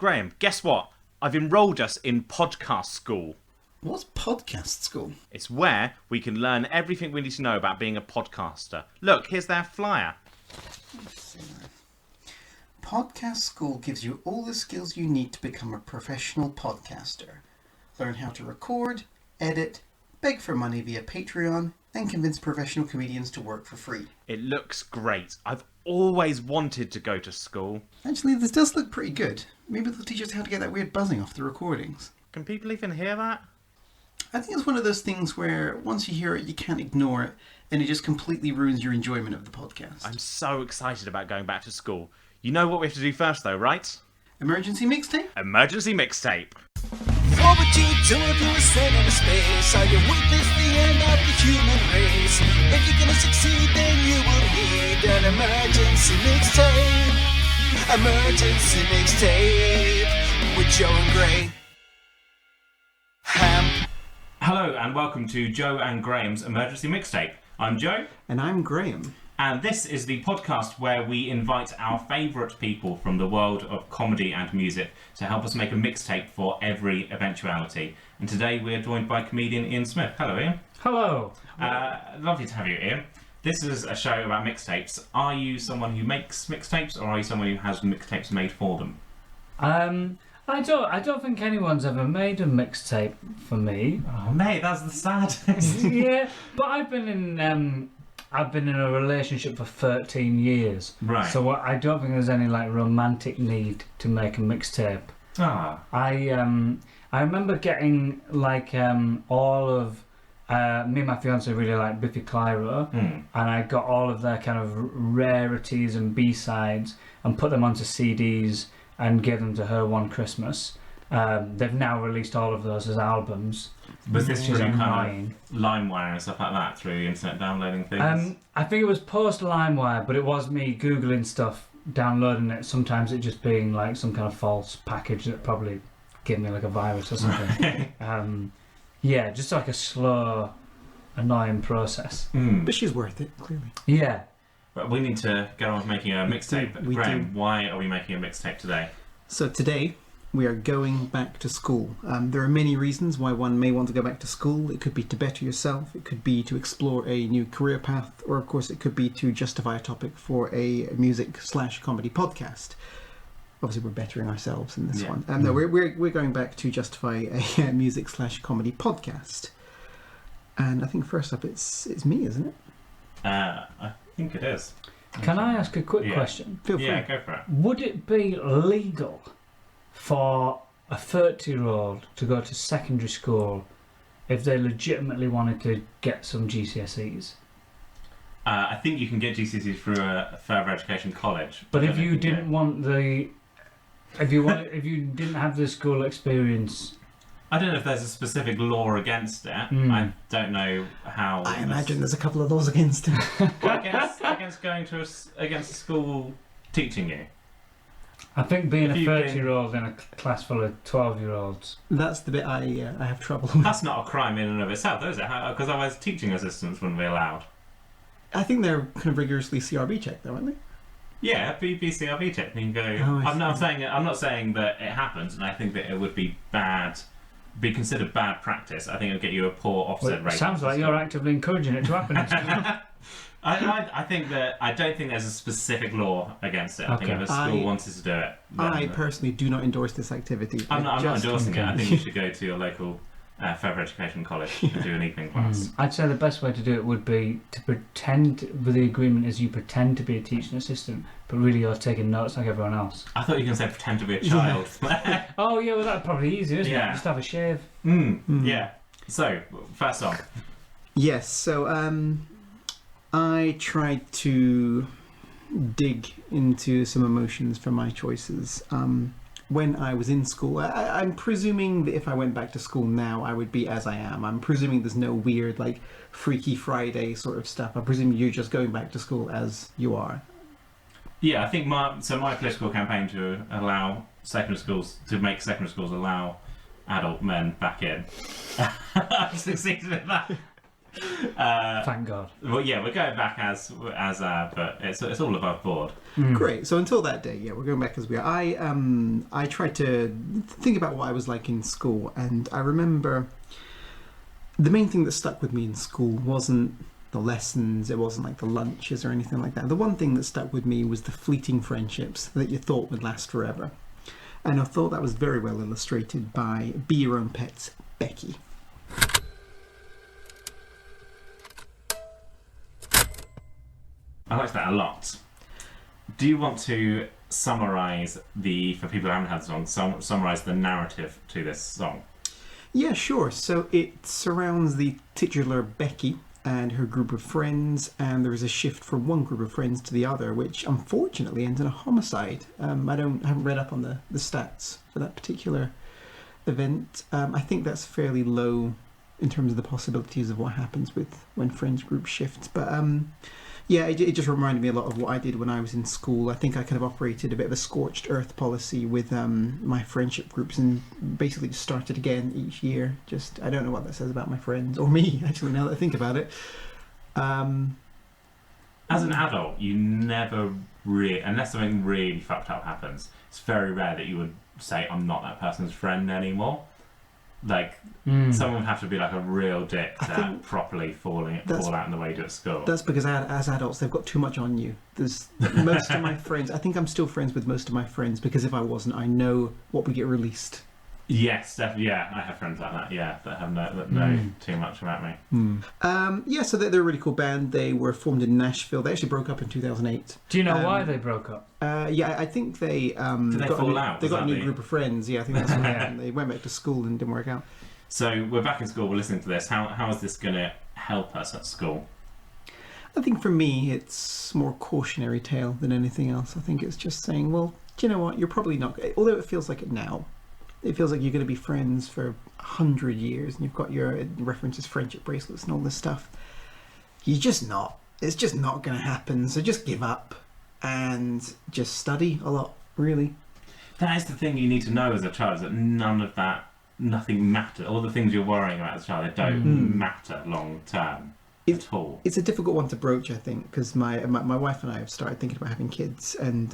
Graham, guess what? I've enrolled us in podcast school. What's podcast school? It's where we can learn everything we need to know about being a podcaster. Look, here's their flyer. Let's see there. Podcast school gives you all the skills you need to become a professional podcaster. Learn how to record, edit, beg for money via Patreon, and convince professional comedians to work for free. It looks great. I've always wanted to go to school. Actually, this does look pretty good. Maybe they'll teach us how to get that weird buzzing off the recordings. Can people even hear that? I think it's one of those things where once you hear it, you can't ignore it, and it just completely ruins your enjoyment of the podcast. I'm so excited about going back to school. You know what we have to do first, though, right? Emergency Mixtape? Emergency Mixtape. What would you do if you were sent into space? Are you witness the end of the human race? If you're gonna succeed, then you will need an emergency mixtape. Emergency mixtape with Joe and Gray. Hello and welcome to Joe and Graham's Emergency Mixtape. I'm Joe. And I'm Graham. And this is the podcast where we invite our favourite people from the world of comedy and music to help us make a mixtape for every eventuality. And today we're joined by comedian Ian Smith. Hello, Ian. Hello. Lovely to have you, Ian. This is a show about mixtapes. Are you someone who makes mixtapes, or are you someone who has mixtapes made for them? I don't think anyone's ever made a mixtape for me. Oh, mate, that's the saddest. Yeah, but I've been in a relationship for 13 years. Right. So I don't think there's any like romantic need to make a mixtape. Ah. I remember getting like all of me and my fiance really like Biffy Clyro, and I got all of their kind of rarities and B-sides and put them onto CDs and gave them to her one Christmas. They've now released all of those as albums. Was this through kind annoying. of LimeWire and stuff like that, through the internet downloading things? I think it was post LimeWire, but it was me Googling stuff, downloading it, sometimes it just being like some kind of false package that probably gave me like a virus or something. Yeah, just like a slow, annoying process. But she's worth it, clearly. Yeah. But we need to get on with making a mixtape. We Graham, do. why are we making a mixtape today? So today, we are going back to school. There are many reasons why one may want to go back to school. It could be to better yourself, it could be to explore a new career path, or of course it could be to justify a topic for a music/comedy podcast. Obviously we're bettering ourselves in this one. No, we're going back to justify a music/comedy podcast. And I think first up it's me, isn't it? I think it is. Can I ask a quick question? Feel free. Yeah, go for it. Would it be legal for a 30-year-old to go to secondary school if they legitimately wanted to get some GCSEs? I think you can get GCSEs through a further education college. But if you didn't want the... If you didn't have the school experience... I don't know if there's a specific law against it. I don't know how... I imagine there's a couple of laws against it. against going to against a school teaching you. I think being a If you 30-year-old in a class full of 12-year-olds... That's the bit I have trouble with. That's not a crime in and of itself, though, is it? Because otherwise teaching assistants wouldn't be allowed. I think they're kind of rigorously CRB checked though, aren't they? Yeah, BCRB check. You can go. Oh, I'm not saying that it happens, and I think that it would be considered bad practice. I think it would get you a poor offset rate. Sounds like you're actively encouraging it to happen. I think that I don't think there's a specific law against it. I think if a school wanted to do it, I personally do not endorse this activity. I'm not endorsing it. I think you should go to your local further education college and do an evening class. I'd say the best way to do it would be to pretend, with the agreement is you pretend to be a teaching assistant, but really you're taking notes like everyone else. I thought you were going to say pretend to be a child. Oh yeah, well that'd probably be easier, isn't Yeah. it? Just have a shave. Yeah. So, first on. Yes, so I tried to dig into some emotions from my choices. When I was in school, I'm presuming that if I went back to school now, I would be as I am. I'm presuming there's no weird, like, Freaky Friday sort of stuff. I presume you're just going back to school as you are. Yeah, I think my political campaign to make secondary schools allow adult men back in. I've succeeded in that. Thank God. Well, yeah, we're going back as but it's all above board. Great. So until that day, yeah, we're going back as we are. I tried to think about what I was like in school, and I remember the main thing that stuck with me in school wasn't the lessons, it wasn't like the lunches or anything like that. The one thing that stuck with me was the fleeting friendships that you thought would last forever. And I thought that was very well illustrated by Be Your Own Pet's Becky. I liked that a lot. Do you want to summarise for people who haven't heard the song, summarise the narrative to this song? Yeah, sure. So it surrounds the titular Becky and her group of friends, and there is a shift from one group of friends to the other, which unfortunately ends in a homicide. I haven't read up on the stats for that particular event. I think that's fairly low in terms of the possibilities of what happens when friends group shifts. But yeah, it just reminded me a lot of what I did when I was in school. I think I kind of operated a bit of a scorched earth policy with my friendship groups, and basically just started again each year. I don't know what that says about my friends, or me, actually, now that I think about it. As an adult, you never really, unless something really fucked up happens, it's very rare that you would say, I'm not that person's friend anymore. Like, someone would have to be like a real dick to properly fall out in the way you do at school. That's because as adults, they've got too much on you. There's most of my friends, I think I'm still friends with most of my friends, because if I wasn't, I know what would get released. Yes, definitely. Yeah, I have friends like that. Yeah, that know too much about me. Yeah, so they're a really cool band. They were formed in Nashville. They actually broke up in 2008. Do you know why they broke up? Yeah, I think they Did they fall out? They got a new group of friends. Yeah, I think that's what happened. They went back to school and didn't work out. So we're back in school. We're listening to this. How is this going to help us at school? I think for me, it's more cautionary tale than anything else. I think it's just saying, well, do you know what? You're probably not. Although it feels like it now. It feels like you're going to be friends for 100 years, and you've got your references, friendship bracelets, and all this stuff. You're just not. It's just not going to happen. So just give up and just study a lot. Really. That is the thing you need to know as a child: is that nothing matters. All the things you're worrying about as a child, they don't matter long term at all. It's a difficult one to broach, I think, because my wife and I have started thinking about having kids, and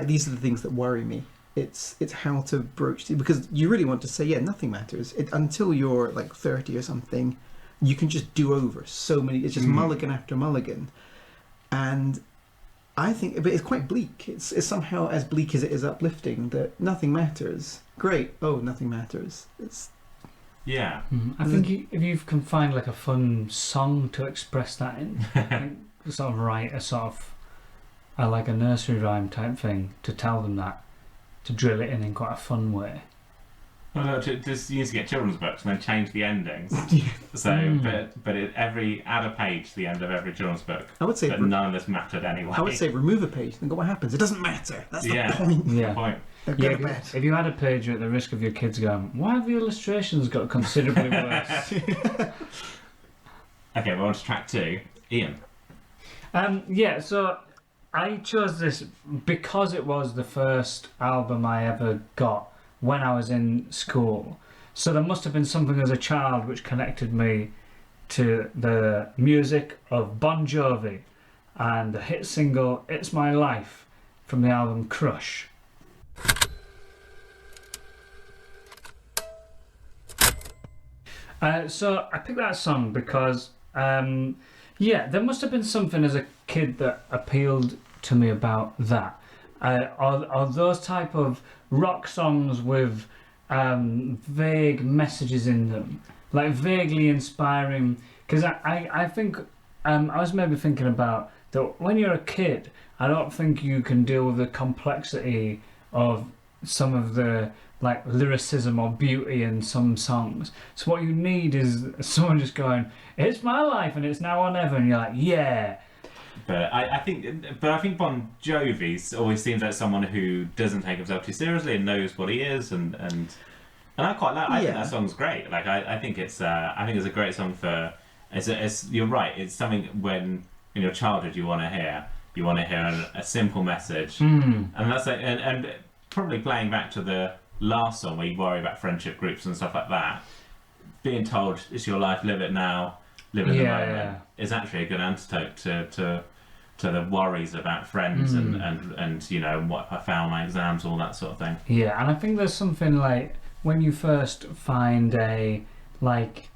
these are the things that worry me. It's how to broach it, because you really want to say, yeah, nothing matters. Until you're like 30 or something, you can just do over so many. It's just mulligan after mulligan, and I think, but it's quite bleak. It's somehow as bleak as it is uplifting. That nothing matters. Great. Oh, nothing matters. Yeah. I think if you can find like a fun song to express that in, sort of write a sort of like a nursery rhyme type thing to tell them that. To drill it in quite a fun way. Well, just you need to get children's books and then change the endings. So, add a page to the end of every children's book. I would say, but none of this mattered anyway. I would say remove a page. Then what happens? It doesn't matter. That's the point. Yeah. The point. Go to bed. If you had a page, you're at the risk of your kids going, "Why have the illustrations got considerably worse?" Okay, we're on to track 2. Ian. Yeah. So. I chose this because it was the first album I ever got when I was in school. So there must have been something as a child which connected me to the music of Bon Jovi and the hit single It's My Life from the album Crush. So I picked that song because there must have been something as a kid that appealed to me about that. Are those type of rock songs with vague messages in them, like vaguely inspiring? Because I think I was maybe thinking about that when you're a kid, I don't think you can deal with the complexity of some of the like lyricism or beauty in some songs. So what you need is someone just going, "It's my life and it's now or never," and you're like, "Yeah." But I think Bon Jovi always seems like someone who doesn't take himself too seriously and knows what he is, and I quite like. I think that song's great. Like I think it's a great song for. You're right. It's something when in your childhood you want to hear. You want to hear a simple message, and that's like, and probably playing back to the last song where you worry about friendship groups and stuff like that. Being told it's your life, live it now. live in the Yeah, moment yeah. is actually a good antidote to the worries about friends and you know, what if I fail my exams, all that sort of thing. Yeah, and I think there's something like when you first find a like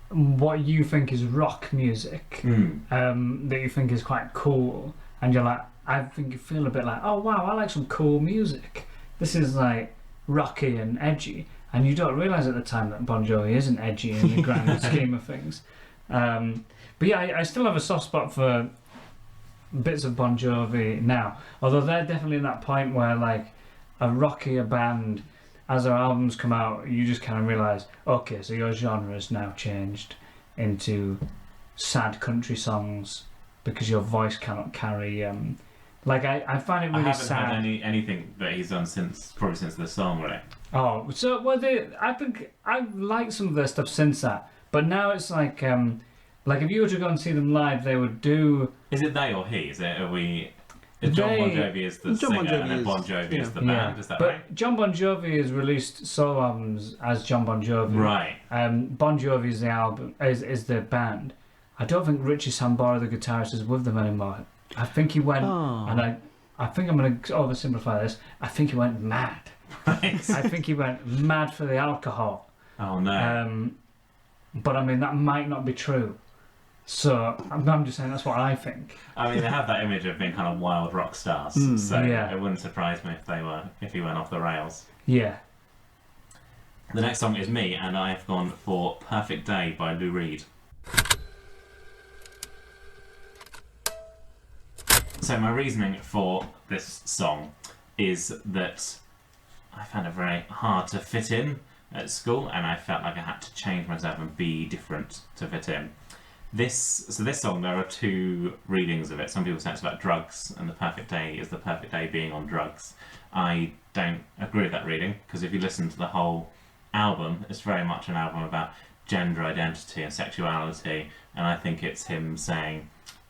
what you think is rock music that you think is quite cool, and you're like, I think you feel a bit like, oh wow, I like some cool music. This is like rocky and edgy, and you don't realise at the time that Bon Jovi isn't edgy in the grand scheme of things. But yeah, I still have a soft spot for bits of Bon Jovi now, although they're definitely in that point where like a rockier band, as their albums come out, you just kind of realise, okay, so your genre has now changed into sad country songs because your voice cannot carry. Like I find it really sad. I haven't heard anything that he's done since this song, really. Oh, so well, I think I've liked some of their stuff since that, but now it's like if you were to go and see them live, they would do. Is it they or he? John Bon Jovi is the John singer, Bon Jovi and then Bon Jovi is the band. Yeah. Is that but right? John Bon Jovi has released solo albums as John Bon Jovi. Right. Bon Jovi is the album, is the band. I don't think Richie Sambora, the guitarist, is with them anymore. I think he went, and I think I'm going to oversimplify this. I think he went mad. Right. I think he went mad for the alcohol. Oh no. But I mean, that might not be true. So I'm just saying that's what I think. I mean, they have that image of being kind of wild rock stars, so Yeah. it wouldn't surprise me if he went off the rails. Yeah. The next song is me, and I've gone for "Perfect Day" by Lou Reed. So my reasoning for this song is that I found it very hard to fit in at school, and I felt like I had to change myself and be different to fit in. This song, there are two readings of it. Some people say it's about drugs, and the perfect day is the perfect day being on drugs. I don't agree with that reading, because if you listen to the whole album, it's very much an album about gender identity and sexuality, and I think it's him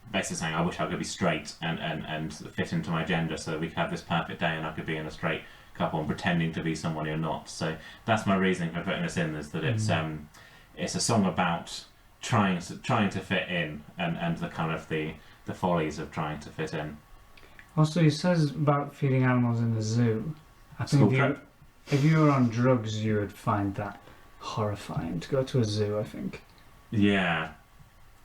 basically saying, I wish I could be straight and fit into my gender so that we could have this perfect day and I could be in a straight couple and pretending to be someone you're not. So that's my reasoning for putting this in, is that it's a song about trying to fit in and the kind of the follies of trying to fit in. Also, he says about feeding animals in the zoo. I think if you were on drugs, you would find that horrifying to go to a zoo, I think. Yeah.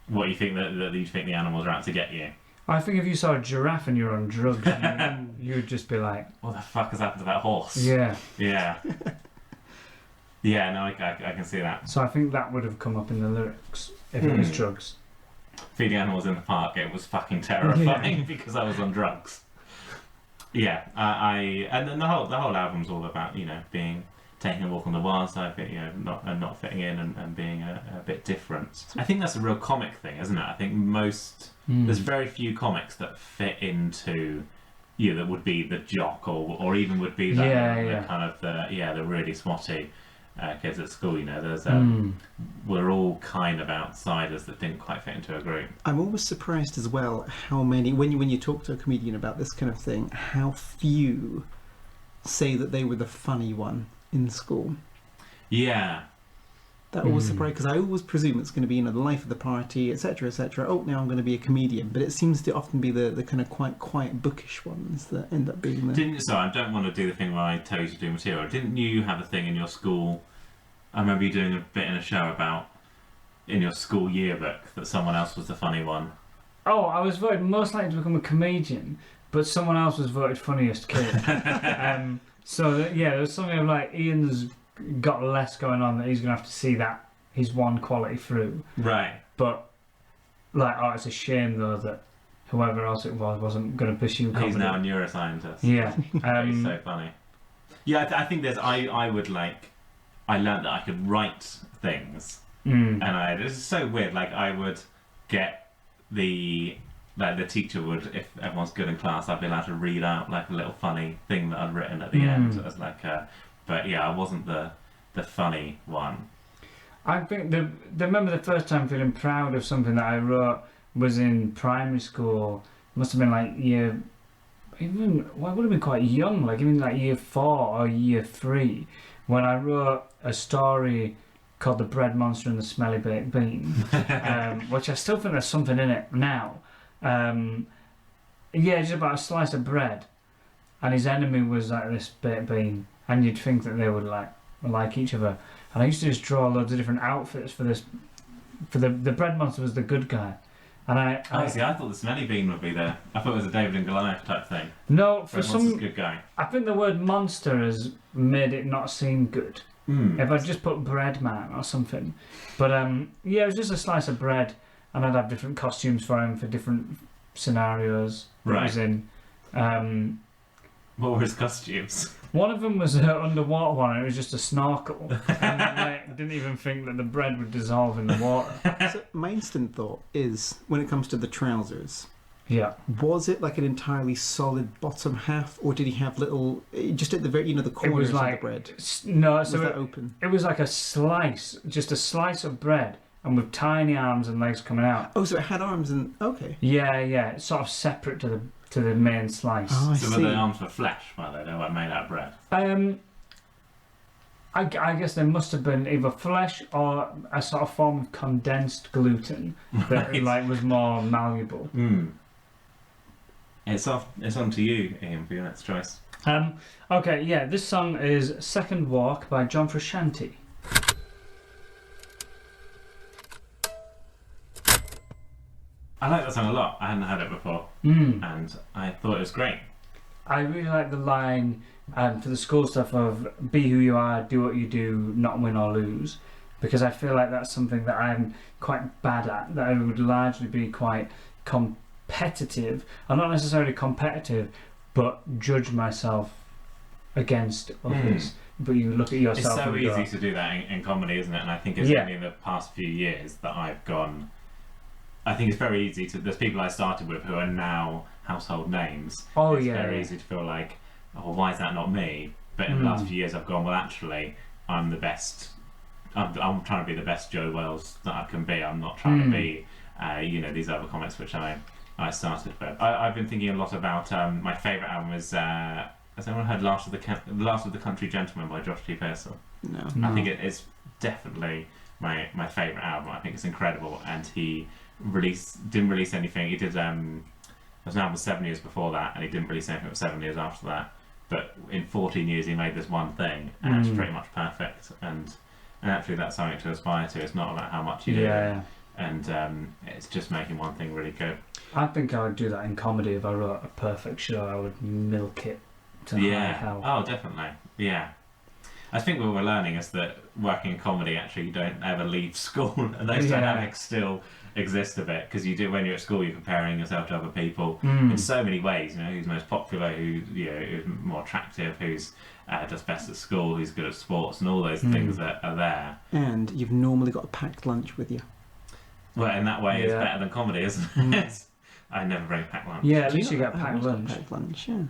What, you think that you think the animals are out to get you? I think if you saw a giraffe and you're on drugs, you would just be like, What the fuck has happened to that horse? yeah. Yeah. Yeah, no, I can see that. So I think that would have come up in the lyrics if it was drugs. Feeding animals in the park, it was fucking terrifying because I was on drugs. Yeah, and then the whole album's all about, you know, taking a walk on the wild side, you know, not fitting in and being a bit different. I think that's a real comic thing, isn't it? I think there's very few comics that fit into that would be the jock or even would be the kind of the really swotty kids at school. You know, there's we're all kind of outsiders that didn't quite fit into a group. I'm always surprised as well how many, when you talk to a comedian about this kind of thing, how few say that they were the funny one in school. Yeah. That always surprised, because I always presume it's going to be, you know, the life of the party, etc., etc. Oh, now I'm going to be a comedian, but it seems to often be the kind of quite quiet, bookish ones that end up being the. So I don't want to do the thing where I tell you to do material. Didn't you have a thing in your school? I remember you doing a bit in a show about in your school yearbook that someone else was the funny one. Oh, I was voted most likely to become a comedian, but someone else was voted funniest kid. There was something of like, Ian's got less going on, that he's going to have to see that his one quality through. Right. But, like, it's a shame, though, that whoever else it wasn't going to pursue comedy. He's now a neuroscientist. Yeah. He's so funny. Yeah, I think I learned that I could write things, and it's so weird, like, I would get the teacher would, if everyone's good in class, I'd be allowed to read out like a little funny thing that I'd written at the end as like but yeah, I wasn't the funny one. I think remember the first time feeling proud of something that I wrote was in primary school. It must have been like I would have been quite young, like even like year 4 or year 3, when I wrote a story called The Bread Monster and the Smelly Baked Bean, which I still think there's something in it now. It's about a slice of bread, and his enemy was like this baked bean, and you'd think that they would like each other. And I used to just draw loads of different outfits for this. For the Bread Monster was the good guy, and I thought the smelly bean would be there. I thought it was a David and Goliath type thing. No, for Bread some Monster's a good guy. I think the word monster has made it not seem good. If I just put bread man or something, but it was just a slice of bread, and I'd have different costumes for him for different scenarios that he was in. What were his costumes? One of them was an underwater one, and it was just a snorkel. And I didn't even think that the bread would dissolve in the water. So my instant thought is, when it comes to the trousers, Yeah. was it like an entirely solid bottom half, or did he have little, just at the very, the corners of the bread? No, Was so that open? it was like a slice, just a slice of bread, and with tiny arms and legs coming out. Oh, so it had arms and okay. Yeah, it's sort of separate to the main slice. Oh, I So were see. the arms for flesh? Well, they were made out of bread. I guess there must have been either flesh or a sort of form of condensed gluten that Right. was more malleable. It's on to you, Ian, for your next choice. This song is Second Walk by John Frusciante. I like that song a lot. I hadn't heard it before, and I thought it was great. I really like the line for the school stuff of be who you are, do what you do, not win or lose, because I feel like that's something that I'm quite bad at, that I would largely be quite competitive. I'm not necessarily competitive, but judge myself against others. But you look at yourself. It's so and easy go, to do that in comedy, isn't it? And I think it's only in the past few years that I've gone. I think it's very easy to. There's people I started with who are now household names. Oh, it's yeah, very yeah. easy to feel like, oh, why is that not me? But in the last few years, I've gone, well, actually, I'm the best. I'm trying to be the best Joe Wells that I can be. I'm not trying to be, these other comics which I started with. I've been thinking a lot about my favourite album is. Has anyone heard Last of the Country Gentlemen by Josh T. Pearsall? No. I think it's definitely my favourite album. I think it's incredible, and he didn't release anything. He did it was an album 7 years before that, and he didn't release anything for 7 years after that. But in 14 years, he made this one thing, and it's pretty much perfect. And actually, that's something to aspire to. It's not about how much you do, and it's just making one thing really good. I think I would do that in comedy if I wrote a perfect show. I would milk it to high hell. Oh, definitely. Yeah. I think what we're learning is that working in comedy, actually, you don't ever leave school, and those dynamics still exist a bit, because you do, when you're at school, you're comparing yourself to other people in so many ways. Who's most popular, who's more attractive, who's does best at school, who's good at sports, and all those things that are there. And you've normally got a packed lunch with you. Well, in that way, it's better than comedy, isn't it? I never bring packed lunch. Yeah, at least you get packed lunch. Packed lunch, yeah.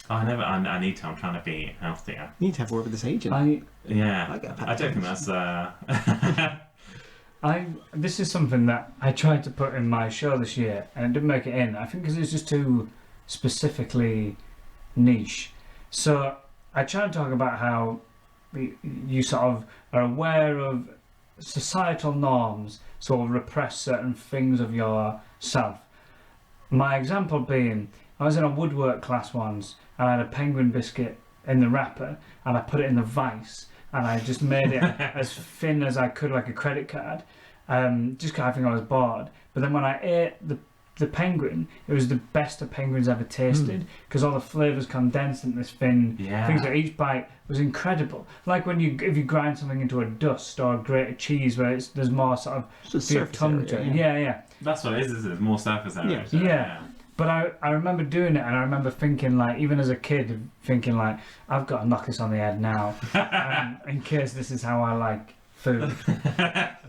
I need to. I'm trying to be healthier. You need to have a word with this agent. I get packed I don't think that's. This is something that I tried to put in my show this year, and it didn't make it in. I think because it's just too specifically niche. So I tried to talk about how you sort of are aware of societal norms, sort of repress certain things of yourself. My example being, I was in a woodwork class once, and I had a penguin biscuit in the wrapper, and I put it in the vice, and I just made it as thin as I could, like a credit card, just because I think I was bored. But then when I ate the penguin, it was the best a penguin's ever tasted, because all the flavours condensed into this thin things. That each bite was incredible. Like if you grind something into a dust or grate a cheese, where there's more sort of for your tongue to it. Yeah. That's what it is, isn't it? There's more surface area. Yeah. But I remember doing it, and I remember thinking, like, even as a kid, thinking, like, I've got to knock this on the head now, in case this is how I like food.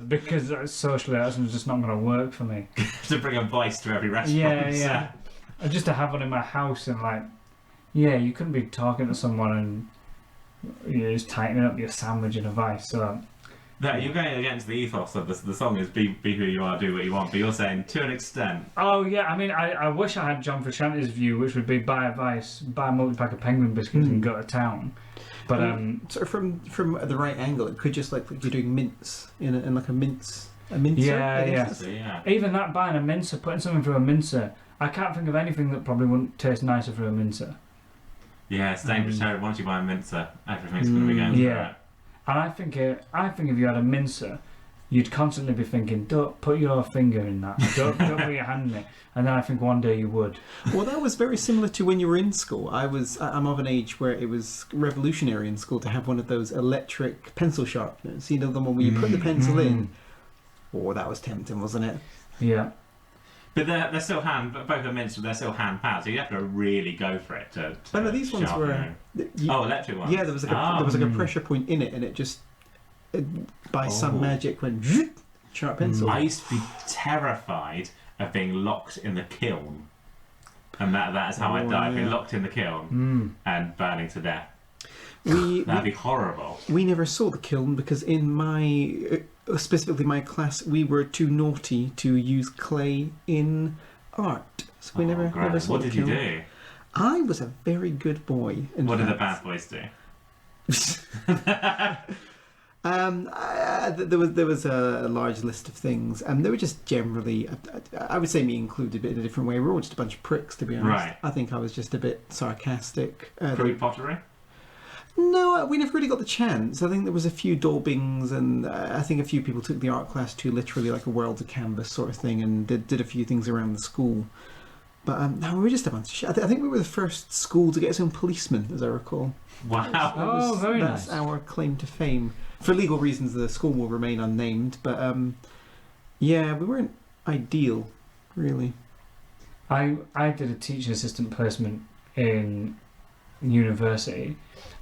Because socially, that's just not going to work for me. To bring a vice to every restaurant. Yeah. And just to have one in my house, and, like, you couldn't be talking to someone and just tightening up your sandwich in a vice. So That you're going against the ethos of the song is be who you are, do what you want, but you're saying to an extent. Oh yeah, I mean, I wish I had John Frusciante's view, which would be buy a multi-pack of penguin biscuits and go to town. But sort of from the right angle, it could just like you're doing mince in like a mincer. I guess. Yeah. Even that buying a mincer, putting something through a mincer, I can't think of anything that probably wouldn't taste nicer through a mincer. Yeah, it's dangerous territory. Once you buy a mincer, everything's going to be going through it. And I think if you had a mincer, you'd constantly be thinking, don't put your finger in that, don't put your hand in it. And then I think one day you would. Well, that was very similar to when you were in school. I'm of an age where it was revolutionary in school to have one of those electric pencil sharpeners. You know, the one where you put the pencil in. Oh, that was tempting, wasn't it? Yeah. But they're still both are mints, but they're still hand powered, so you have to really go for it to no, these ones were. Electric ones. Yeah, there was like a pressure point in it, and it just by some magic went sharp pencil. I used to be terrified of being locked in the kiln, and that is how I died. Being locked in the kiln and burning to death. That'd be horrible. We never saw the kiln because in specifically my class, we were too naughty to use clay in art. So we never saw the kiln. What did you do? I was a very good boy. What did the bad boys do? There was a large list of things, and they were just generally, I would say me included, but in a different way. We were all just a bunch of pricks, to be honest. Right. I think I was just a bit sarcastic. Crude pottery? No, we never really got the chance. I think there was a few daubings, and I think a few people took the art class too literally, like a world of canvas sort of thing, and did a few things around the school. But no, we were just a bunch of shit. I think we were the first school to get its own policeman, as I recall. Wow. Very nice. That's our claim to fame. For legal reasons, the school will remain unnamed, but yeah, we weren't ideal, really. I did a teaching assistant placement in university,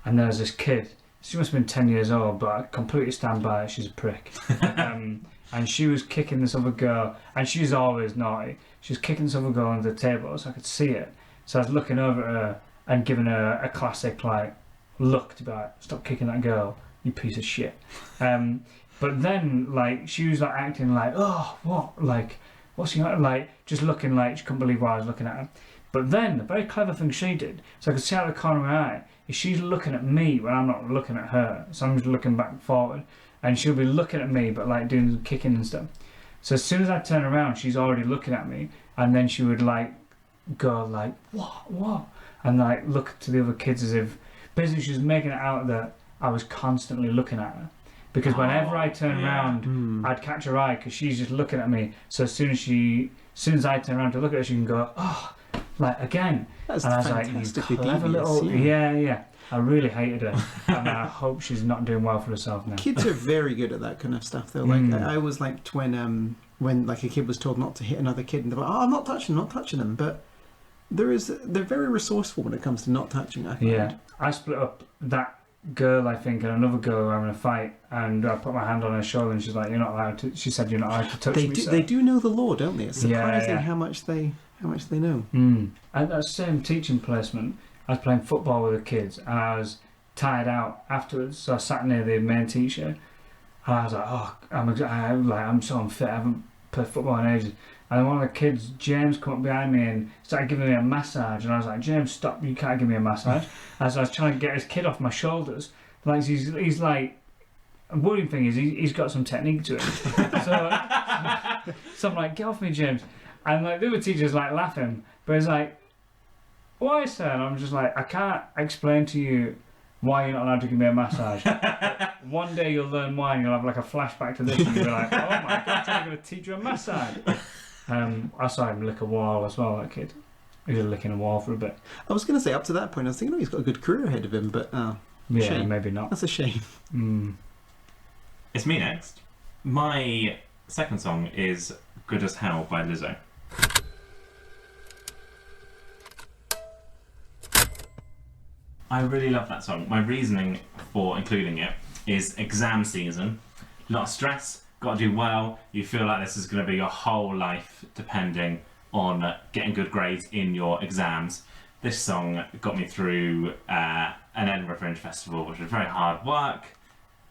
and there was this kid. She must have been 10 years old, but I completely stand by it. She's a prick. And she was kicking this other girl, and she's always naughty. She was kicking this other girl under the table, so I could see it. So I was looking over at her and giving her a classic like look to be like, stop kicking that girl, you piece of shit. But then like she was like acting like, oh, what, like, what's she like, just looking like she couldn't believe what I was looking at her. But then the very clever thing she did, so I could see out of the corner of my eye, is she's looking at me when I'm not looking at her. So I'm just looking back and forward, and she'll be looking at me but like doing kicking and stuff. So as soon as I turn around, she's already looking at me, and then she would like go like, what, and like look to the other kids as if basically she was making it out that I was constantly looking at her. Because whenever I turn around, I'd catch her eye because she's just looking at me. So as soon as I turn around to look at her, she can go, oh, like again. That's and I was fantastically like, you clever devious, little, yeah. I really hated her, and I hope she's not doing well for herself now. Kids are very good at that kind of stuff, though. Like I always liked when like a kid was told not to hit another kid, and they're like, "Oh, I'm not touching them." But they're very resourceful when it comes to not touching. I find. Yeah, I split up that girl, I think, and another girl were having a fight, and I put my hand on her shoulder, and she's like, "You're not allowed to." She said, "You're not allowed to touch me." They do know the law, don't they? It's surprising Yeah. how much they know. At that same teaching placement, I was playing football with the kids, and I was tired out afterwards. So I sat near the main teacher, and I was like, "Oh, I'm so unfit. I haven't played football in ages." And then one of the kids, James, come up behind me and started giving me a massage, and I was like, "James, stop! You can't give me a massage." As I was trying to get his kid off my shoulders, like he's like. The worrying thing is he's got some technique to it. So I'm like, "Get off me, James!" And like the other teacher's like laughing, but he's like, "Why, sir?" And I'm just like, "I can't explain to you why you're not allowed to give me a massage. One day you'll learn why, and you'll have like a flashback to this, and you'll be like, oh my god, I'm going to teach you a massage." I saw him lick a wall as well, that kid. He was licking a wall for a bit. I was going to say, up to that point, I was thinking, he's got a good career ahead of him, but yeah, shame. maybe not. That's a shame. It's me next. My second song is Good as Hell by Lizzo. I really love that song. My reasoning for including it is exam season. A lot of stress, got to do well. You feel like this is going to be your whole life depending on getting good grades in your exams. This song got me through an Edinburgh Fringe Festival, which was very hard work.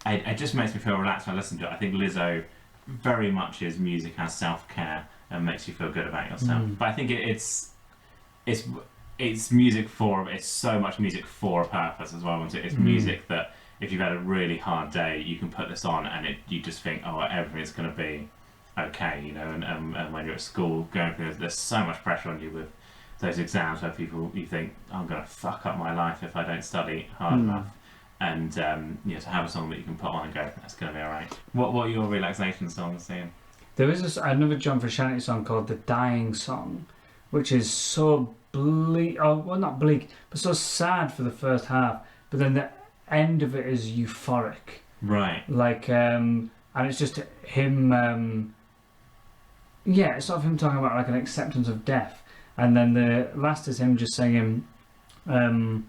it just makes me feel relaxed when I listen to it. I think Lizzo very much is music as self-care and makes you feel good about yourself. But I think it's music it's so much music for a purpose as well. It's music that if you've had a really hard day, you can put this on and you just think, oh, everything's going to be okay, you know. And when you're at school going through, there's so much pressure on you with those exams where you think, I'm going to fuck up my life if I don't study hard enough. And to have a song that you can put on and go, that's going to be alright. What are your relaxation songs, Ian? There is another John Frusciante song called The Dying Song, which is so bleak, not bleak, but so sad for the first half, but then the end of it is euphoric. Right. Like, and it's just him, it's sort of him talking about like an acceptance of death. And then the last is him just saying that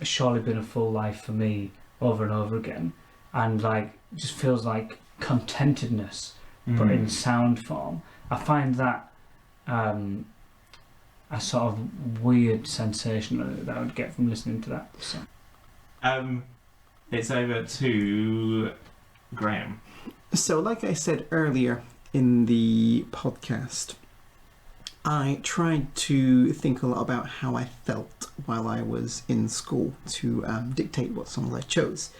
it's surely been a full life for me over and over again. And like, it just feels like contentedness, but in sound form. I find that a sort of weird sensation that I would get from listening to that. So. It's over to Graham. So, like I said earlier in the podcast, I tried to think a lot about how I felt while I was in school to dictate what songs I chose.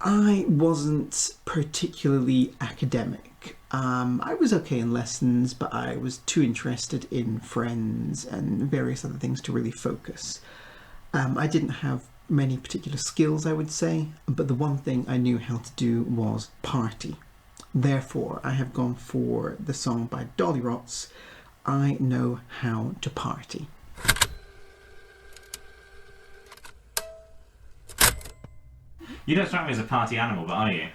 I wasn't particularly academic. I was okay in lessons, but I was too interested in friends and various other things to really focus. I didn't have many particular skills, I would say, but the one thing I knew how to do was party. Therefore, I have gone for the song by Dolly Rots, I Know How to Party. You don't strike me as a party animal, but are you?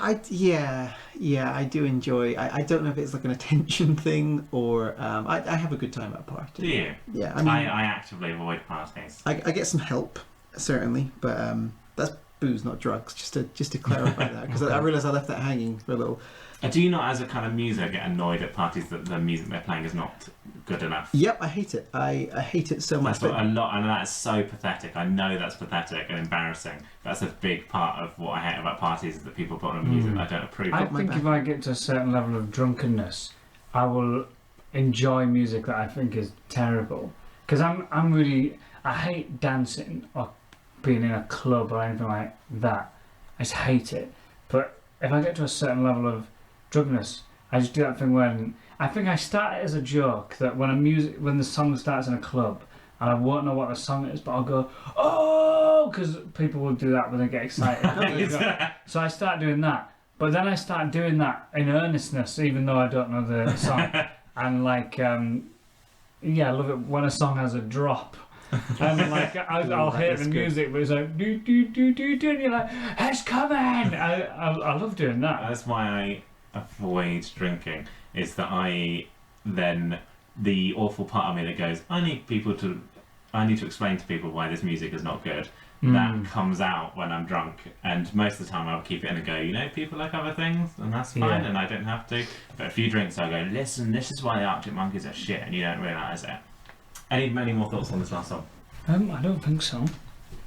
I do enjoy. I don't know if it's like an attention thing or I have a good time at a party. Do you? Yeah, I mean, I actively avoid parties. I get some help certainly, but that's booze, not drugs. Just to clarify that, because I realised I left that hanging for a little. Do you not, as a kind of muser, get annoyed at parties that the music they're playing is not good enough? Yep, I hate it. I hate it so much. That's what a lot, and that's so pathetic. I know that's pathetic and embarrassing. That's a big part of what I hate about parties, is that people put on music that I don't approve I of. think if I get to a certain level of drunkenness, I will enjoy music that I think is terrible. Because I hate dancing or being in a club or anything like that. I just hate it. But if I get to a certain level of drunkenness, I just do that thing when I think I start it as a joke that when the song starts in a club and I won't know what the song is, but I'll go, oh, because people will do that when they get excited. So I start doing that, but then I start doing that in earnestness, even though I don't know the song. And like, I love it when a song has a drop. And like, I'll hear the music, but it's like do do do do do, and you're like, it's coming. I love doing that. That's why I avoid drinking. Is that the awful part of me that goes, I need to explain to people why this music is not good. That comes out when I'm drunk, and most of the time I'll keep it in and go, people like other things, and that's fine, and I don't have to. But a few drinks I'll go, listen, this is why the Arctic Monkeys are shit, and you don't realise it. Any more thoughts on this last song? I don't think so.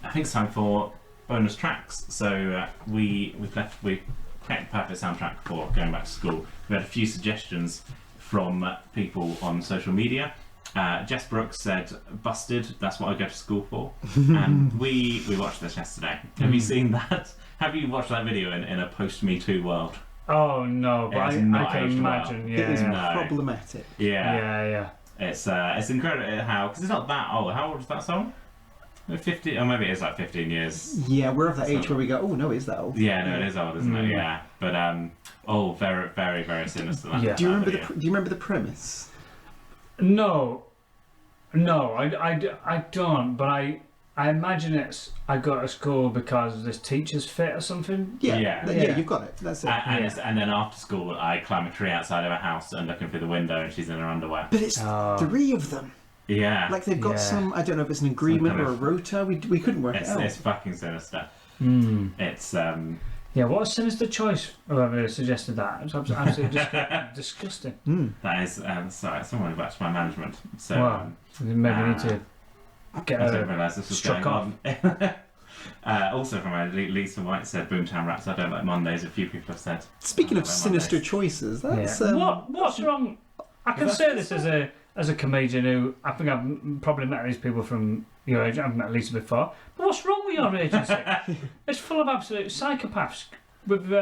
I think it's time for bonus tracks. So we created the perfect soundtrack for going back to school. We had a few suggestions from people on social media. Jess Brooks said, "Busted, that's what I go to school for." And we watched this yesterday. Have you seen that? Have you watched that video in a post-Me Too world? Oh no, but I can imagine. Well. Yeah, it is No. problematic. Yeah. It's incredible how, because it's not that old. How old is that song? 50, or maybe it is like 15 years. Yeah, we're of that age where we go, oh no, is that old? Yeah, no, it is old, isn't it? Yeah, but very, very, very sinister. Yeah. Do you remember the premise? No, I don't. But I imagine I go to school because this teacher's fit or something. Yeah, you've got it. That's it. And then after school, I climb a tree outside of a house and looking through the window, and she's in her underwear. But it's 3 of them. Yeah. Like they've got some, I don't know if it's an agreement or a rota. We couldn't work it out. It's fucking sinister. It's what a sinister choice. Whoever suggested that. It's absolutely disgusting. That is sorry, someone back to my management. So Wow. Maybe we need to get I didn't realise this was struck going off. on. Also from Lisa White said, Boomtown Rats, I don't like Mondays. A few people have said. Speaking I of don't like sinister Mondays. choices, that's What's wrong? I can say this as a comedian who I think I've probably met these people from your age. I've met Lisa before. But what's wrong with your agency? It's full of absolute psychopaths with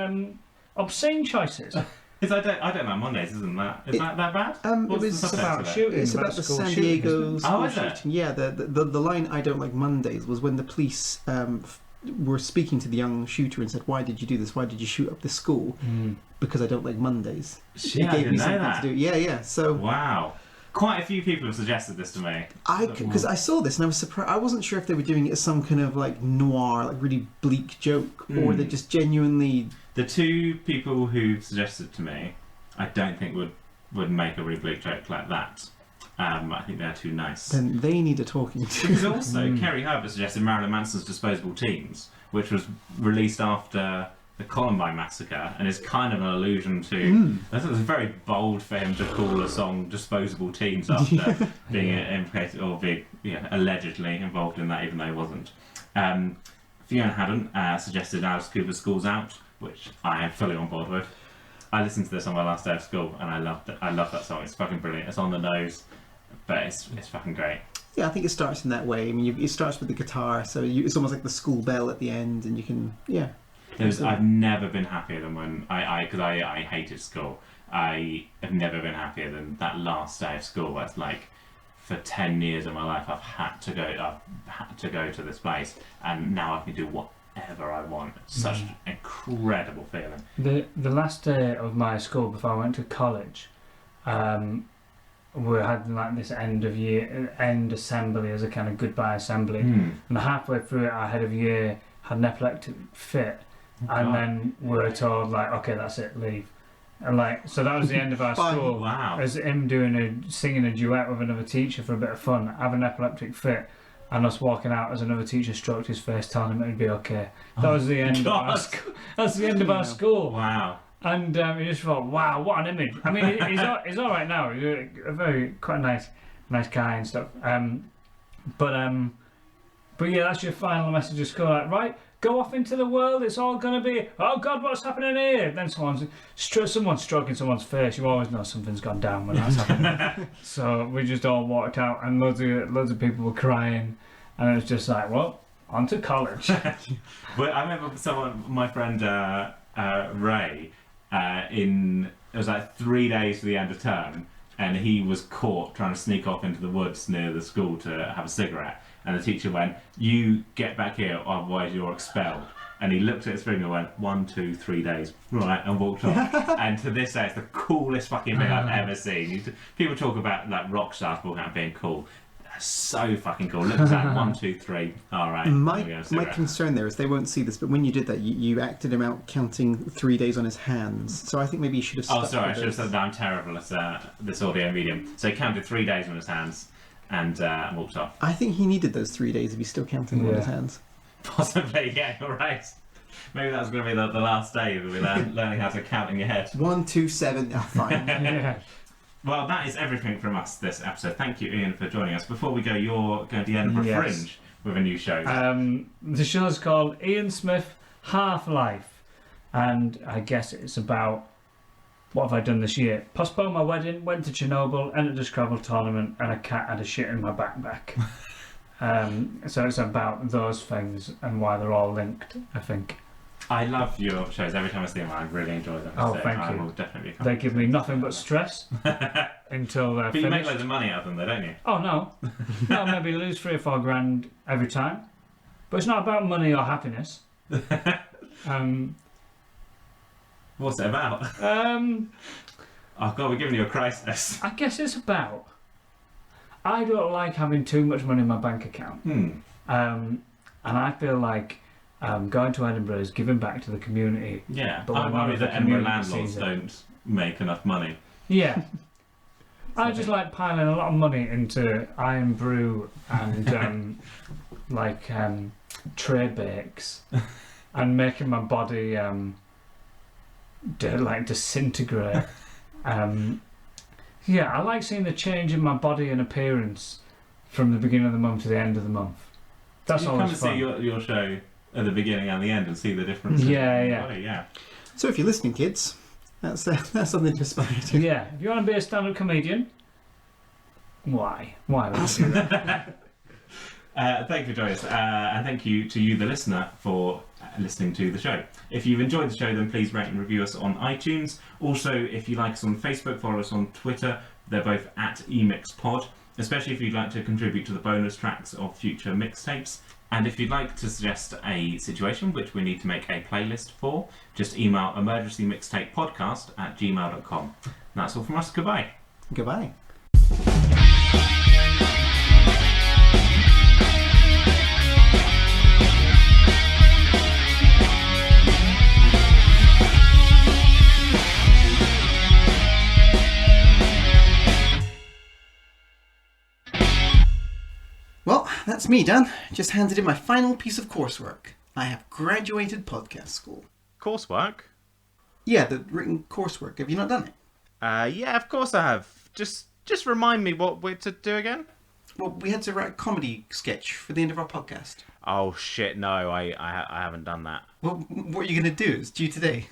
obscene choices. I don't like Mondays, isn't that? Is that bad? What's it was the subtext about of it? shooting. It's about the school San shooting, Diego isn't school is it? shooting. Yeah, the line "I don't like Mondays" was when the police were speaking to the young shooter and said, "Why did you do this? Why did you shoot up this school?" Because I don't like Mondays. Shit, It I gave didn't me know something that. to do. Yeah. So Wow. Quite a few people have suggested this to me. because I saw this and I was surprised. I wasn't sure if they were doing it as some kind of like noir, like really bleak joke, or they just genuinely. The two people who suggested it to me, I don't think would make a really bleak joke like that. I think they're too nice. Then they need a talking to. Because also, Kerry Herbert suggested Marilyn Manson's Disposable Teens, which was released after the Columbine massacre, and is kind of an allusion to. I thought it was very bold for him to call a song "Disposable Teens" after being implicated or being allegedly involved in that, even though he wasn't. Fiona Haddon suggested Alice Cooper's "School's Out," which I am fully on board with. I listened to this on my last day of school, and I loved it. I love that song. It's fucking brilliant. It's on the nose, but it's fucking great. Yeah, I think it starts in that way. I mean, it starts with the guitar, so it's almost like the school bell at the end, and you can I've never been happier than when because I hated school. I have never been happier than that last day of school. Where it's like, for 10 years of my life, I've had to go to this place, and now I can do whatever I want. It's such an incredible feeling. The last day of my school before I went to college, we had like this end assembly as a kind of goodbye assembly, and halfway through it, our head of year had an epileptic fit, and then we were told like, okay, that's it, leave. And like, so that was the end of our school. Wow. As him singing a duet with another teacher for a bit of fun, having an epileptic fit, and us walking out as another teacher stroked his face, telling him it'd be okay. That was the end of our school. That's the end of our school. Wow. And you just thought, wow, what an image. I mean, he's all right now. He's quite a nice guy and stuff. But yeah, that's your final message of school. Like, right, go off into the world. It's all gonna be, oh God, what's happening here? Then someone's stroking someone's face. You always know something's gone down when that's happening. So we just all walked out, and loads of people were crying, and it was just like, well, on to college. But I remember my friend Ray. It was like 3 days to the end of term, and he was caught trying to sneak off into the woods near the school to have a cigarette, and the teacher went, "You get back here, otherwise you're expelled." And he looked at his finger and went, 1, 2, 3 days, right, and walked off. And to this day, it's the coolest fucking thing I've ever seen. People talk about like rock stars walking out being cool. So fucking cool. Look at that. 1, 2, 3. All right. My concern there is they won't see this, but when you did that, you acted him out counting 3 days on his hands. So I think maybe you should have. Oh, sorry. I should have said that I'm terrible at this audio medium. So he counted 3 days on his hands and walked off. I think he needed those 3 days if he's still counting them on his hands. Possibly. Yeah. You're right. Maybe that's going to be the last day of learning how to count in your head. 1, 2, 7. Fine. Yeah. Well, that is everything from us this episode. Thank you, Ian, for joining us. Before we go, you're going to the Edinburgh Fringe with a new show. The show's called Ian Smith Half-Life, and I guess it's about what have I done this year? Postponed my wedding, went to Chernobyl, entered a Scrabble tournament, and a cat had a shit in my backpack. So it's about those things and why they're all linked, I think. I love your shows. Every time I see them, I really enjoy them. Oh, so thank I you. will definitely come. They give me nothing but stress until they're But finished. you make loads of money out of them, though, don't you? Oh no, no, maybe lose 3 or 4 grand every time, but it's not about money or happiness. What's it about? Oh God, we're giving you a crisis. I guess it's about. I don't like having too much money in my bank account, and I feel like going to Edinburgh is giving back to the community. Yeah, but I'm when worried the that Edinburgh community landlords sees it- don't make enough money. Yeah. I just like piling a lot of money into Iron Brew and tray bakes and making my body disintegrate. Yeah, I like seeing the change in my body and appearance from the beginning of the month to the end of the month. That's you always come fun. and see your show at the beginning and the end and see the difference. Yeah. So if you're listening, kids, that's something to aspire to. Yeah, if you want to be a stand-up comedian, why? Why would you do that? Thank you for joining us, and thank you to you, the listener, for listening to the show. If you've enjoyed the show, then please rate and review us on iTunes. Also, if you like us on Facebook, follow us on Twitter. They're both at emixpod, especially if you'd like to contribute to the bonus tracks of future mixtapes. And if you'd like to suggest a situation which we need to make a playlist for, just email emergencymixtapepodcast@gmail.com. That's all from us. Goodbye. Goodbye. Well, that's me done. Just handed in my final piece of coursework. I have graduated podcast school. Coursework? Yeah, the written coursework. Have you not done it? Yeah, of course I have. Just remind me what we're to do again. Well, we had to write a comedy sketch for the end of our podcast. Oh shit, no, I haven't done that. Well, what are you going to do? It's due today.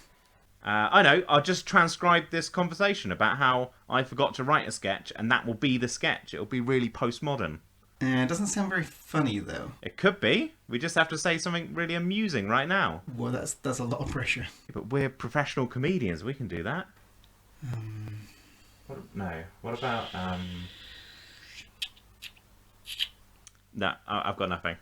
I know, I'll just transcribe this conversation about how I forgot to write a sketch, and that will be the sketch. It'll be really postmodern. It doesn't sound very funny, though. It could be. We just have to say something really amusing right now. Well, that's a lot of pressure. But we're professional comedians, we can do that. What about, No, I've got nothing.